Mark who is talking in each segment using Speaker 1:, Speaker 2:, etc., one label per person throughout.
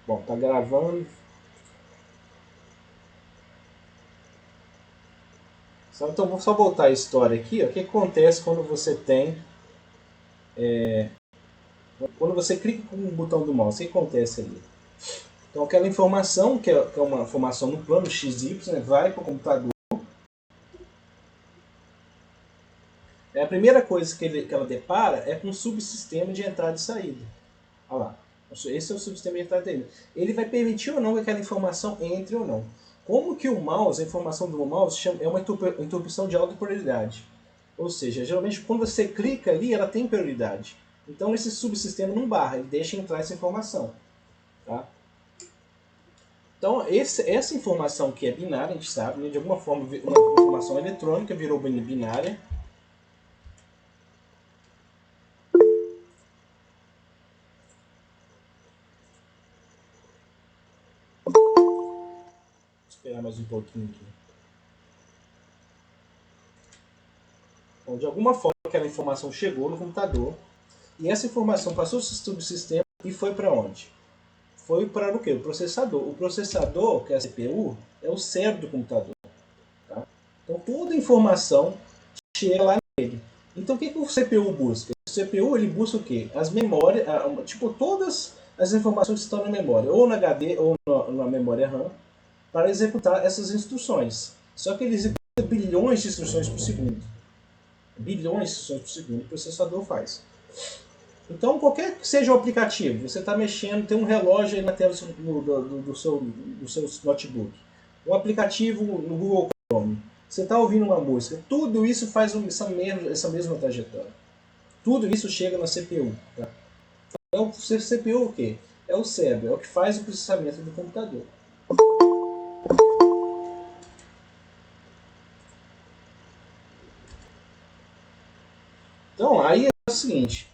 Speaker 1: Bom, tá gravando. Então vou só voltar a história aqui. Ó. O que acontece quando você tem... Quando você clica com o botão do mouse, o que acontece ali? Então aquela informação, que é uma informação no plano XY, né, vai para o computador. A primeira coisa que ela depara é com um subsistema de entrada e saída. Olha lá. Esse é o subsistema de entrada e saída. Ele vai permitir ou não que aquela informação entre ou não. Como que o mouse, a informação do mouse, é uma interrupção de alta prioridade. Ou seja, geralmente quando você clica ali, ela tem prioridade. Então esse subsistema não barra, ele deixa entrar essa informação. Tá? Então essa informação que é binária, a gente sabe, né? De alguma forma uma informação eletrônica virou binária. Vou esperar mais um pouquinho aqui. Então, de alguma forma aquela informação chegou no computador e essa informação passou do sistema e foi para onde? Foi para o quê? O processador. O processador, que é a CPU, é o cérebro do computador. Tá? Então toda a informação chega lá nele. Então o que o CPU busca? O CPU ele busca o quê? As memórias, tipo todas as informações que estão na memória, ou na HD ou na memória RAM, para executar essas instruções. Só que ele executa bilhões de instruções por segundo. Bilhões de instruções por segundo o processador faz. Então, qualquer que seja o aplicativo, você está mexendo, tem um relógio aí na tela do seu notebook, um aplicativo no Google Chrome, você está ouvindo uma música, tudo isso faz essa mesma trajetória. Tudo isso chega na CPU. Tá? Então, o CPU é o quê? É o cérebro, é o que faz o processamento do computador. Então, aí é o seguinte.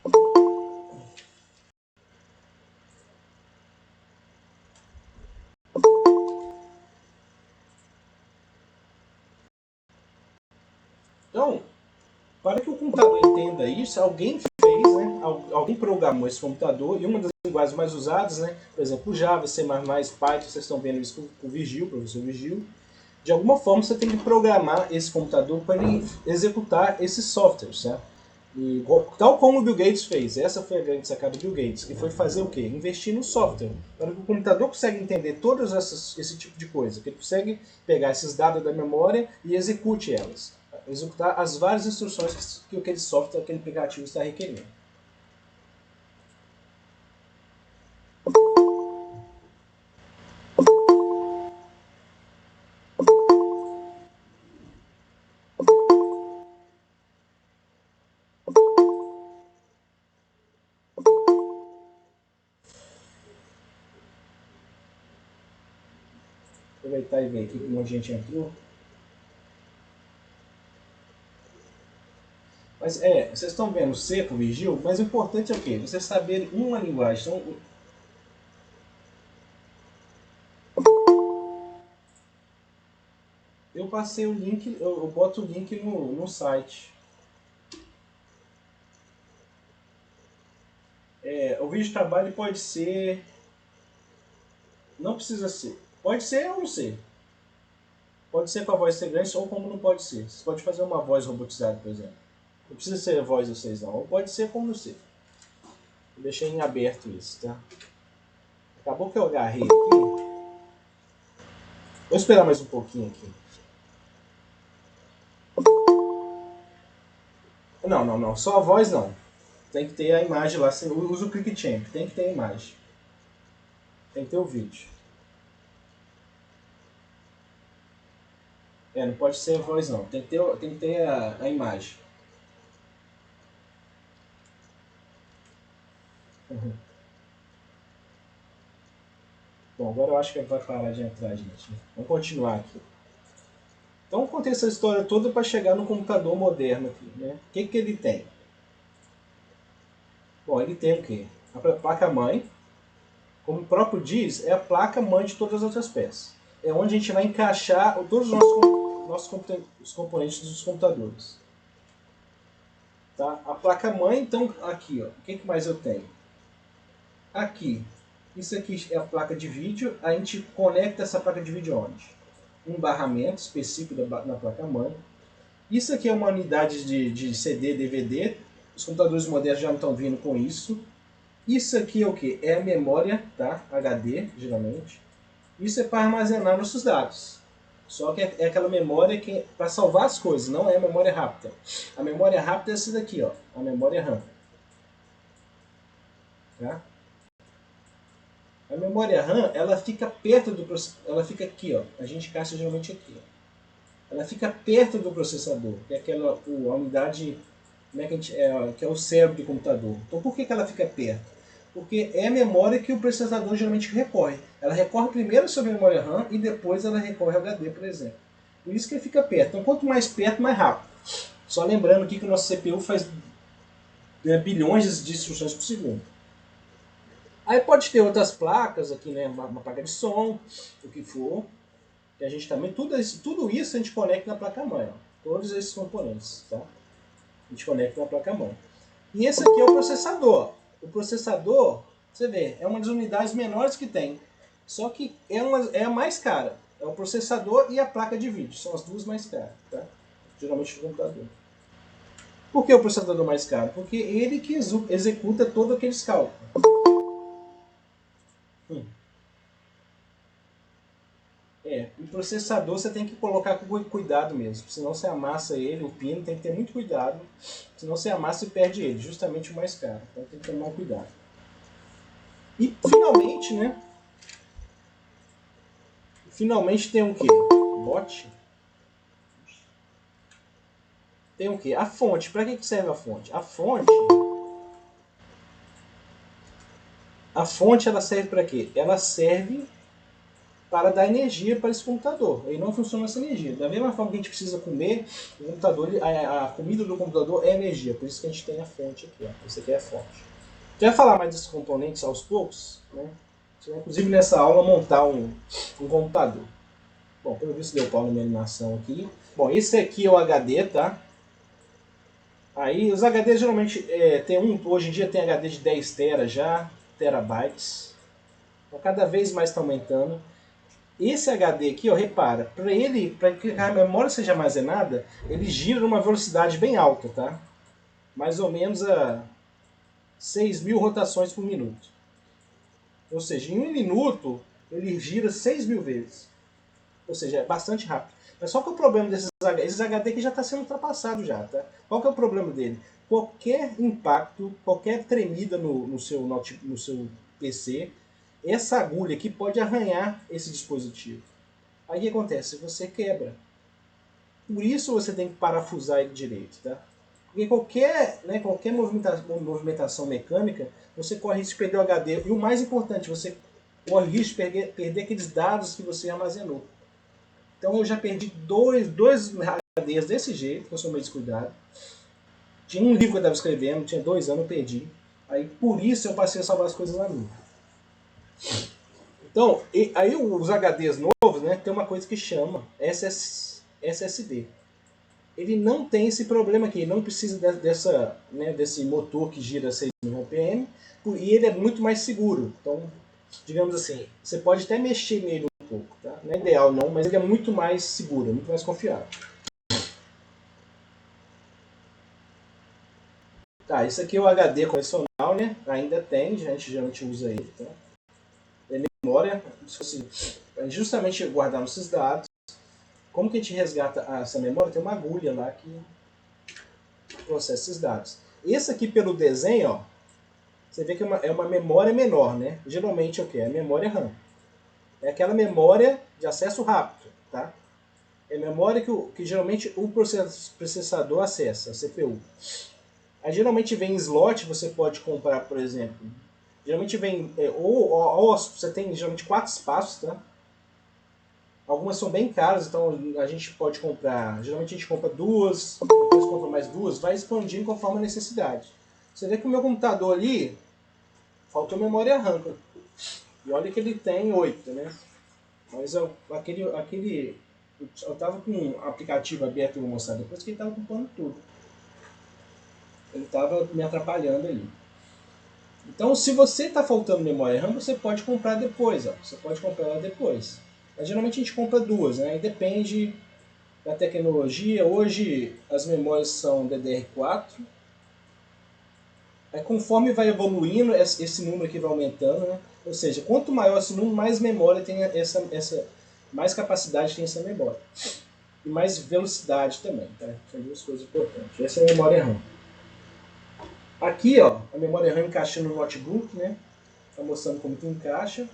Speaker 1: Então, para que o computador entenda isso, alguém fez, né? Alguém programou esse computador e uma das linguagens mais usadas, né? Por exemplo, o Java, C++, Python, vocês estão vendo isso com o Virgil, o professor Virgil. De alguma forma você tem que programar esse computador para ele executar esses softwares, certo? E, tal como o Bill Gates fez, essa foi a grande sacada do Bill Gates, que foi fazer o quê? Investir no software, para que o computador consiga entender todas esse tipo de coisa, que ele consegue pegar esses dados da memória e execute elas, executar as várias instruções que aquele software, aquele aplicativo está requerendo. Aproveitar e ver aqui como a gente entrou. Mas vocês estão vendo C com Virgil, mas o importante é o quê? Vocês saberem uma linguagem. Então, eu passei o link, eu boto o link no site. O vídeo de trabalho pode ser... Não precisa ser. Pode ser ou não ser. Pode ser com a voz grande ou como não pode ser. Você pode fazer uma voz robotizada, por exemplo. Não precisa ser a voz de vocês não. Ou pode ser como não ser. Eu deixei em aberto isso, tá? Acabou que eu agarrei aqui. Vou esperar mais um pouquinho aqui. Não. Só a voz não. Tem que ter a imagem lá. Você usa o ClickChamp. Tem que ter a imagem. Tem que ter o vídeo. Não pode ser a voz não. Tem que ter a imagem. Uhum. Bom, agora eu acho que vai parar de entrar, gente. Vamos continuar aqui. Então, eu contei essa história toda para chegar no computador moderno aqui, né? O que ele tem? Bom, ele tem o quê? A placa-mãe, como o próprio diz, é a placa-mãe de todas as outras peças. É onde a gente vai encaixar todos os componentes dos computadores. Tá? A placa-mãe, então, aqui, ó. O que mais eu tenho? Aqui, Isso aqui é a placa de vídeo. A gente conecta essa placa de vídeo onde? Um barramento específico na placa-mãe. Isso aqui é uma unidade de CD, DVD. Os computadores modernos já não estão vindo com isso. Isso aqui é o que? É a memória, tá? HD, geralmente. Isso é para armazenar nossos dados. Só que é aquela memória que é para salvar as coisas, não é a memória rápida. A memória rápida é essa daqui, ó, a memória RAM. Tá? A memória RAM, ela fica perto do ela fica aqui, ó. A gente encaixa geralmente aqui, ó. Ela fica perto do processador, que é aquela a unidade, né, que é o cérebro do computador. Então por que ela fica perto? Porque é a memória que o processador geralmente recorre. Ela recorre primeiro à sua memória RAM e depois ela recorre ao HD, por exemplo. Por isso que ele fica perto. Então quanto mais perto, mais rápido. Só lembrando aqui que o nosso CPU faz bilhões de instruções por segundo. Aí pode ter outras placas aqui, né? Uma placa de som, o que for. Que a gente também, tudo isso a gente conecta na placa-mãe. Todos esses componentes, tá? A gente conecta na placa-mãe. E esse aqui é o processador. O processador, você vê, é uma das unidades menores que tem. Só que é a mais cara. É o processador e a placa de vídeo. São as duas mais caras, tá? Geralmente no computador. Por que o processador mais caro? Porque ele que executa todos aqueles cálculos. O processador você tem que colocar com cuidado mesmo, senão você amassa ele, o pino tem que ter muito cuidado, senão você amassa e perde ele, justamente o mais caro, então tem que tomar cuidado. E finalmente, né? Finalmente tem o que? Bot. Tem o que? A fonte. Para que serve a fonte? A fonte ela serve para quê? Ela serve para dar energia para esse computador. Ele não funciona sem energia. Da mesma forma que a gente precisa comer, o computador, a comida do computador é energia. Por isso que a gente tem a fonte aqui. Ó. Esse aqui é a fonte. A gente vai falar mais desses componentes aos poucos. Né? Você vai, inclusive, nessa aula, montar um computador. Bom, pelo visto deu pau na minha animação aqui. Bom, esse aqui é o HD, tá? Aí, os HDs geralmente hoje em dia tem HD de 10 TB já, terabytes. Então, cada vez mais está aumentando. Esse HD aqui, ó, repara, para que a memória seja armazenada, ele gira numa velocidade bem alta, tá? Mais ou menos a 6.000 rotações por minuto. Ou seja, em um minuto ele gira 6.000 vezes. Ou seja, é bastante rápido. Mas qual que é o problema desses HD? Esses HD aqui já está sendo ultrapassado já, tá? Qual que é o problema dele? Qualquer impacto, qualquer tremida no seu PC, essa agulha aqui pode arranhar esse dispositivo. Aí o que acontece? Você quebra. Por isso você tem que parafusar ele direito, tá? Porque qualquer movimentação mecânica, você corre risco de perder o HD. E o mais importante, você corre risco de perder aqueles dados que você armazenou. Então eu já perdi dois HDs desse jeito, que eu sou meio descuidado. Tinha um livro que eu estava escrevendo, tinha 2 anos, eu perdi. Aí por isso eu passei a salvar as coisas na nuvem. Então, aí os HDs novos, né, tem uma coisa que chama SSD. Ele não tem esse problema aqui, ele não precisa desse motor que gira 6.000 RPM, e ele é muito mais seguro. Então, digamos assim, você pode até mexer nele um pouco, tá? Não é ideal não, mas ele é muito mais seguro, muito mais confiável. Tá, esse aqui é o HD convencional, né? Ainda tem, a gente geralmente usa ele, tá? É memória, justamente guardar esses dados. Como que a gente resgata essa memória? Tem uma agulha lá que processa esses dados. Esse aqui pelo desenho, ó, você vê que é uma memória menor, né? Geralmente é o que? É a memória RAM. É aquela memória de acesso rápido, tá? É a memória que geralmente o processador acessa, a CPU. Aí geralmente vem em slot, você pode comprar, por exemplo, geralmente vem, ou você tem geralmente 4 espaços, tá? Algumas são bem caras, então a gente pode comprar, geralmente a gente compra 2, depois compra mais 2, vai expandindo conforme a necessidade. Você vê que o meu computador ali, faltou memória RAM, e olha que ele tem 8, né? Mas eu tava com um aplicativo aberto, eu vou mostrar depois, que ele tava ocupando tudo. Ele tava me atrapalhando aí. Então, se você está faltando memória RAM, você pode comprar depois. Ó. Você pode comprar ela depois. Mas geralmente a gente compra duas, né? E depende da tecnologia. Hoje as memórias são DDR4. Aí, conforme vai evoluindo, esse número aqui vai aumentando, né? Ou seja, quanto maior esse número, mais memória tem mais capacidade tem essa memória. E mais velocidade também, tá? São duas coisas importantes. Essa é a memória RAM. Aqui, ó, a memória RAM encaixando no notebook, né? Tá mostrando como que encaixa.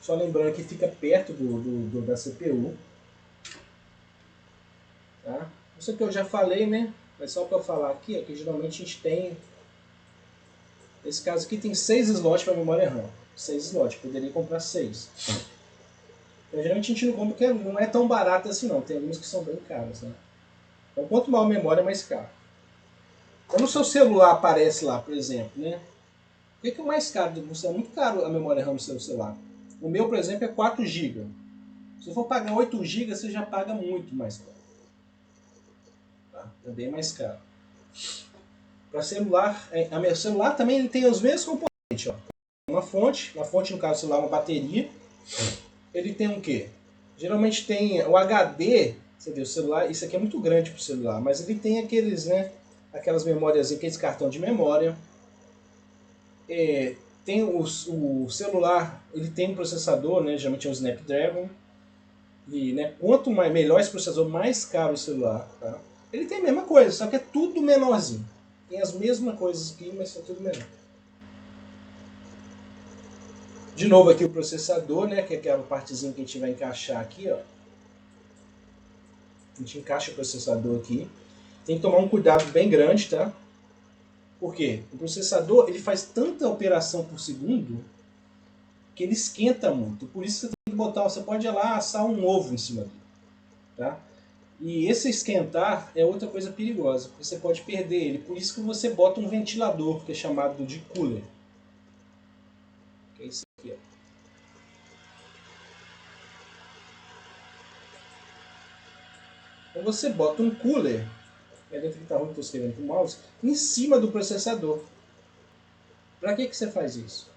Speaker 1: Só lembrando que fica perto da CPU. Tá? Isso aqui eu já falei, né? Mas só para falar aqui, ó, que geralmente a gente tem... Nesse caso aqui tem 6 slots para memória RAM. 6 slots, poderia comprar 6. Então, geralmente a gente não compra porque não é tão barato assim não. Tem algumas que são bem caras, né? Então quanto maior a memória, mais caro. Quando o seu celular aparece lá, por exemplo, né? O que é o mais caro? É muito caro a memória RAM do seu celular. O meu, por exemplo, é 4 GB. Se for pagar 8 GB, você já paga muito mais caro. Tá? É bem mais caro. Para celular, a meu celular também ele tem os mesmos componentes. Ó. Uma fonte no caso do celular, uma bateria. Ele tem o quê? Geralmente tem o HD, você vê o celular, isso aqui é muito grande para o celular, mas ele tem aqueles, né? Aquelas memórias, aqueles cartão de memória. Tem o celular, ele tem um processador, né? Geralmente é um Snapdragon. E né, quanto melhor esse processador, mais caro o celular. Tá? Ele tem a mesma coisa, só que é tudo menorzinho. Tem as mesmas coisas aqui, mas é tudo menor. De novo aqui o processador, né, que é aquela partezinha que a gente vai encaixar aqui. Ó. A gente encaixa o processador aqui. Tem que tomar um cuidado bem grande, tá? Por quê? O processador ele faz tanta operação por segundo que ele esquenta muito. Por isso você tem que botar, você pode ir lá assar um ovo em cima dele. Tá? E esse esquentar é outra coisa perigosa, porque você pode perder ele. Por isso que você bota um ventilador, que é chamado de cooler. Que é isso aqui, ó. Então você bota um cooler, é dentro que está ruim que estou escrevendo com o mouse, em cima do processador. Para que você faz isso?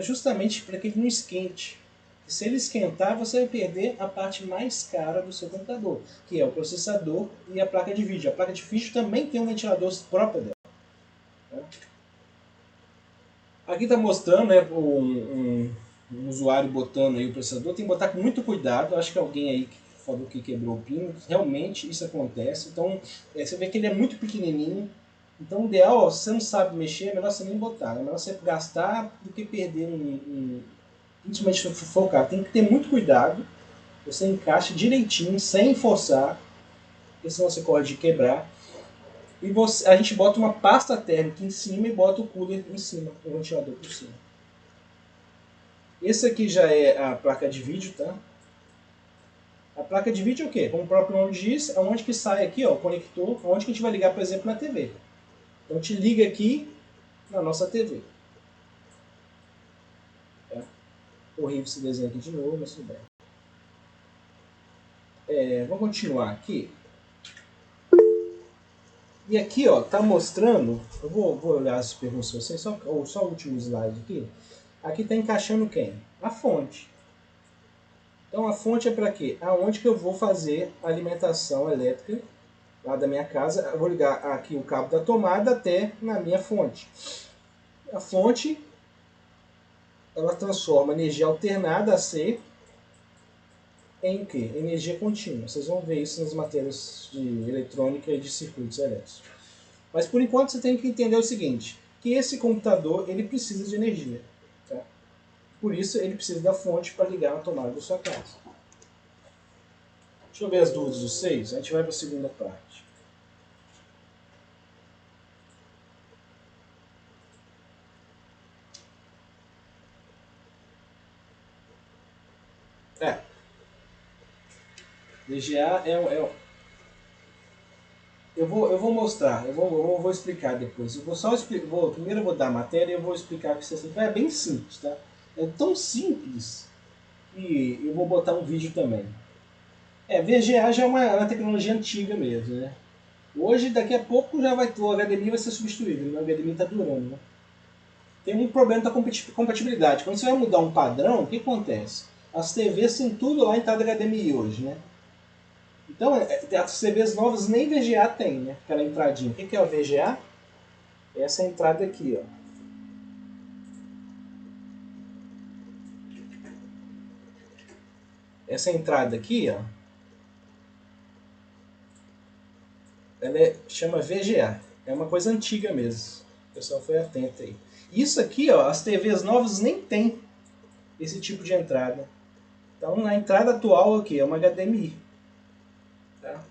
Speaker 1: Justamente para que ele não esquente. E se ele esquentar, você vai perder a parte mais cara do seu computador, que é o processador e a placa de vídeo. A placa de vídeo também tem um ventilador próprio dela. Tá? Aqui está mostrando né, um usuário botando aí o processador. Tem que botar com muito cuidado. Acho que alguém aí falou que quebrou o pino. Realmente isso acontece. Então você vê que ele é muito pequenininho. Então o ideal, ó, se você não sabe mexer, é melhor você nem botar. É melhor você gastar do que perder principalmente se for o carro. Tem que ter muito cuidado. Você encaixa direitinho, sem forçar. Porque senão você corre de quebrar. E a gente bota uma pasta térmica em cima e bota o cooler em cima, o ventilador por cima. Esse aqui já é a placa de vídeo, tá? A placa de vídeo é o quê? Como o próprio nome diz, é onde que sai aqui, ó, o conector, onde que a gente vai ligar, por exemplo, na TV. Então a gente liga aqui na nossa TV. Tá? Horrível esse desenho aqui de novo, mas tudo bem. Vamos continuar aqui. E aqui, ó, tá mostrando, eu vou olhar as perguntas para vocês, só o último slide aqui. Aqui tá encaixando quem? A fonte. Então a fonte é para quê? Aonde que eu vou fazer a alimentação elétrica lá da minha casa. Eu vou ligar aqui o cabo da tomada até na minha fonte. A fonte, ela transforma energia alternada a ser em o quê? Energia contínua. Vocês vão ver isso nas matérias de eletrônica e de circuitos elétricos. Mas por enquanto você tem que entender o seguinte, que esse computador ele precisa de energia. Tá? Por isso ele precisa da fonte para ligar na tomada da sua casa. Deixa eu ver as dúvidas dos 6, a gente vai para a segunda parte. VGA eu vou mostrar, eu vou explicar depois. Eu vou só primeiro eu vou dar a matéria e eu vou explicar o que você é bem simples, tá? É tão simples que eu vou botar um vídeo também. VGA já é uma tecnologia antiga mesmo, né? Hoje, daqui a pouco, já vai, o HDMI vai ser substituído, né? O HDMI está durando, né? tem um problema da compatibilidade. Quando você vai mudar um padrão, o que acontece? As TVs têm tudo lá em entrada HDMI hoje, né? Então, as TVs novas nem VGA tem, né? Aquela entradinha. O que é o VGA? Essa entrada aqui, ó. Essa entrada aqui, ó, ela chama VGA. É uma coisa antiga mesmo. O pessoal foi atento aí. Isso aqui, ó, as TVs novas nem tem esse tipo de entrada. Então, a entrada atual aqui é uma HDMI. Tá?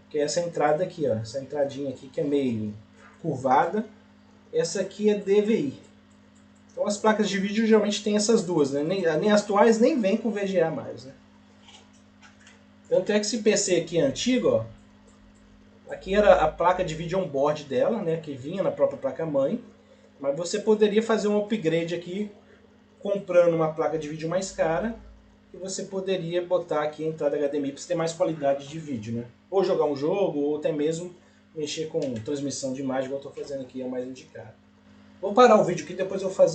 Speaker 1: Que é essa entrada aqui, ó, essa entradinha aqui que é meio curvada. Essa aqui é DVI. Então as placas de vídeo geralmente tem essas duas, né? Nem as atuais nem vem com VGA mais, né? Tanto é que esse PC aqui é antigo, ó, aqui era a placa de vídeo on-board dela, né, que vinha na própria placa-mãe, mas você poderia fazer um upgrade aqui comprando uma placa de vídeo mais cara e você poderia botar aqui a entrada HDMI para você ter mais qualidade de vídeo, né? Ou jogar um jogo, ou até mesmo mexer com transmissão de imagem, igual eu estou fazendo aqui, é o mais indicado. Vou parar o vídeo aqui, depois eu vou fazer